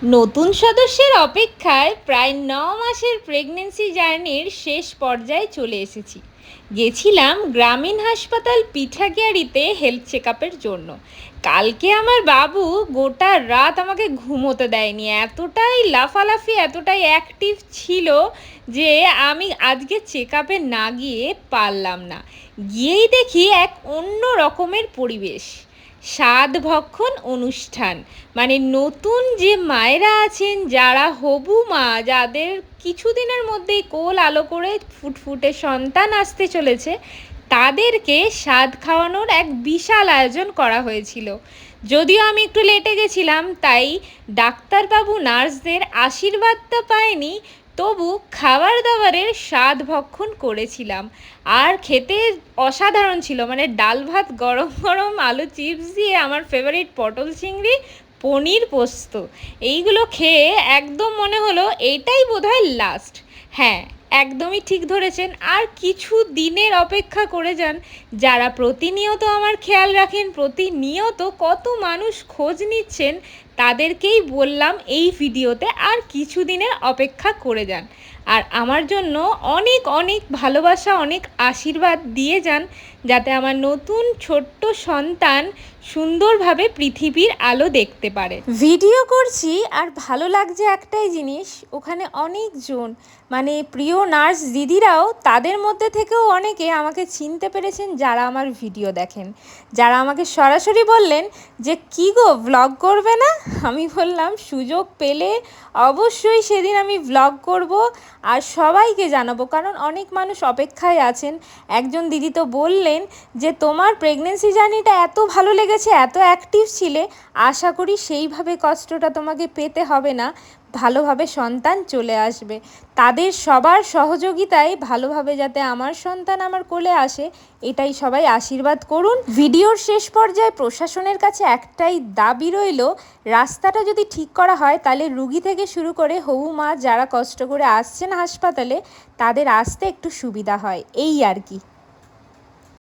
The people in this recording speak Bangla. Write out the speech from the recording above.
নতুন সদস্যের অপেক্ষায় প্রায় ৯ মাসের প্রেগনেন্সি জার্নির শেষ পর্যায়ে চলে এসেছি। গেছিলাম গ্রামীণ হাসপাতাল পিঠাগিয়ারিতে হেলথ চেক আপের জন্য। কালকে আমার বাবু গোটা রাত আমাকে ঘুমোতে দেয়নি, এতটাই লাফালাফি এতটাই অ্যাক্টিভ ছিল যে আমি আজকে চেক আপে না গিয়ে পারলাম না। গিয়েই দেখি এক অন্য রকমের পরিবেশ, স্বাদ ভক্ষণ অনুষ্ঠান। মানে নতুন যে মায়েরা আছেন, যারা হবু মা, যাদের কিছুদিনের মধ্যেই কোল আলো করে ফুটফুটে সন্তান আসতে চলেছে, তাদেরকে স্বাদ খাওয়ানোর এক বিশাল আয়োজন করা হয়েছিল। যদিও আমি একটু লেটে গেছিলাম, তাই ডাক্তারবাবু নার্সদের আশীর্বাদটা পাইনি, তবু খাবার দাবারের স্বাদ ভক্ষণ করেছিলাম। আর খেতে অসাধারণ ছিল, মানে ডাল ভাত গরম গরম, আলু চিপস দিয়ে আমার ফেভারিট পটল চিংড়ি, পনির পোস্ত, এইগুলো খেয়ে একদম মনে হলো এইটাই বোধহয় লাস্ট। হ্যাঁ, একদমই ঠিক ধরেছেন। আর কিছু দিনের অপেক্ষা করে যান। যারা প্রতিনিয়ত আমার খেয়াল রাখেন, প্রতিনিয়ত কত মানুষ খোঁজ নিচ্ছেন, তাদেরকেই বললাম এই ভিডিওতে আর কিছু দিনের অপেক্ষা করে যান। আর আমার জন্য অনেক অনেক ভালোবাসা, অনেক আশীর্বাদ দিয়ে যান, যাতে আমার নতুন ছোট্ট সন্তান সুন্দরভাবে পৃথিবীর আলো দেখতে পারে। ভিডিও করছি আর ভালো লাগছে একটাই জিনিস, ওখানে অনেকজন, মানে প্রিয় নার্স দিদিরাও, তাদের মধ্যে থেকেও অনেকে আমাকে চিনতে পেরেছেন যারা আমার ভিডিও দেখেন, যারা আমাকে সরাসরি বললেন যে কী গো, ভ্লগ করবে না? আমি বললাম সুযোগ পেলে অবশ্যই সেদিন আমি ভ্লগ করব আর সবাইকে জানাবো, কারণ অনেক মানুষ অপেক্ষায় আছেন। একজন দিদি তো বললেন যে তোমার প্রেগনেন্সি জার্নিটা এত ভালো লেগেছে, এত অ্যাক্টিভ ছিলে, আশা করি সেইভাবে কষ্টটা তোমাকে পেতে হবে না, ভালোভাবে সন্তান চলে আসবে। তাদের সবার সহযোগিতায় ভালোভাবে যাতে আমার সন্তান আমার কোলে আসে, এটাই সবাই আশীর্বাদ করুন। ভিডিওর শেষ পর্যায়ে প্রশাসনের কাছে একটাই দাবি রইল, রাস্তাটা যদি ঠিক করা হয় তাহলে রুগী থেকে শুরু করে হবু মা যারা কষ্ট করে আসছেন হাসপাতালে, তাদের আসতে একটু সুবিধা হয়, এই আর কি।